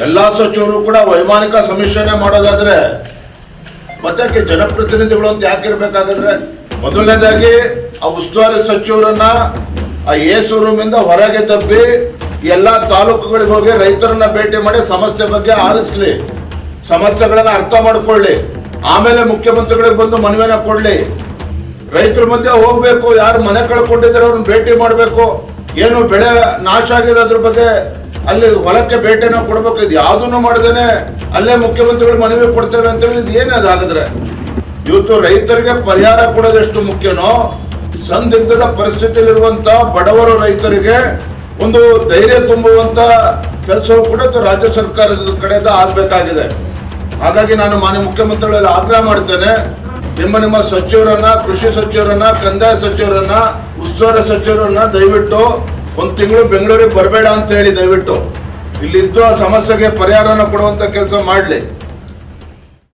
ಎಲ್ಲಾ ಸಚಿವರು ಕೂಡ ವೈಮಾನಿಕ ಸಮೀಕ್ಷೆನೆ ಮಾಡೋದಾದ್ರೆ ಮತ್ತೆ ಜನಪ್ರತಿನಿಧಿಗಳು ಅಂತ ಯಾಕಿರ್ಬೇಕಾದ್ರೆ, ಮೊದಲನೇದಾಗಿ ಆ ಉಸ್ತುವಾರಿ ಸಚಿವರನ್ನ ಆ ಎಸಿ ರೂಮಿಂದ ಹೊರಗೆ ತಬ್ಬಿ ಎಲ್ಲಾ ತಾಲೂಕುಗಳಿಗೆ ಹೋಗಿ ರೈತರನ್ನ ಭೇಟಿ ಮಾಡಿ ಸಮಸ್ಯೆ ಬಗ್ಗೆ ಆಲಿಸ್ಲಿ, ಸಮಸ್ಯೆಗಳನ್ನ ಅರ್ಥ ಮಾಡ್ಕೊಳ್ಳಿ, ಆಮೇಲೆ ಮುಖ್ಯಮಂತ್ರಿಗಳಿಗೆ ಬಂದು ಮನವಿನ ಕೊಡ್ಲಿ. ರೈತರ ಮಧ್ಯೆ ಹೋಗ್ಬೇಕು, ಯಾರು ಮನೆ ಕಳ್ಕೊಂಡಿದ್ದಾರೆ ಅವ್ರನ್ನ ಭೇಟಿ ಮಾಡಬೇಕು, ಏನು ಬೆಳೆ ನಾಶ ಆಗಿದೆ ಅದ್ರ ಬಗ್ಗೆ ಅಲ್ಲಿ ಹೊಲಕ್ಕೆ ಭೇಟಿನ ಕೊಡ್ಬೇಕು. ಇದು ಯಾವುದನ್ನು ಮಾಡದೇನೆ ಅಲ್ಲೇ ಮುಖ್ಯಮಂತ್ರಿಗಳು ಮನವಿ ಕೊಡ್ತೇವೆ ಅಂತ ಹೇಳಿ ಇದು ಏನೇ ಅದಾಗಿದ್ರೆ, ಇವತ್ತು ರೈತರಿಗೆ ಪರಿಹಾರ ಕೊಡೋದೆಷ್ಟು ಮುಖ್ಯನೋ ಸಂದಿಗ್ಧದ ಪರಿಸ್ಥಿತಿಯಲ್ಲಿರುವಂತ ಬಡವರು ರೈತರಿಗೆ ಒಂದು ಧೈರ್ಯ ತುಂಬುವಂತ ಕೆಲಸವೂ ಕೂಡ ರಾಜ್ಯ ಸರ್ಕಾರದ ಕಡೆಯಿಂದ ಆಗ್ಬೇಕಾಗಿದೆ. ಹಾಗಾಗಿ ನಾನು ಮಾನ್ಯ ಮುಖ್ಯಮಂತ್ರಿಗಳಲ್ಲಿ ಆಗ್ರಹ ಮಾಡ್ತೇನೆ, ನಿಮ್ಮ ಸಚಿವರನ್ನ, ಕೃಷಿ ಸಚಿವರನ್ನ, ಕಂದಾಯ ಸಚಿವರನ್ನ, ಉಸ್ತುವಾರಿ ಸಚಿವರನ್ನ ದಯವಿಟ್ಟು ಒಂದು ತಿಂಗಳು ಬೆಂಗಳೂರಿಗೆ ಬರಬೇಡ ಅಂತ ಹೇಳಿ ದಯವಿಟ್ಟು ಇಲ್ಲಿದ್ದು ಆ ಸಮಸ್ಯೆಗೆ ಪರಿಹಾರನ ಕೊಡುವಂತ ಕೆಲಸ ಮಾಡಲಿ.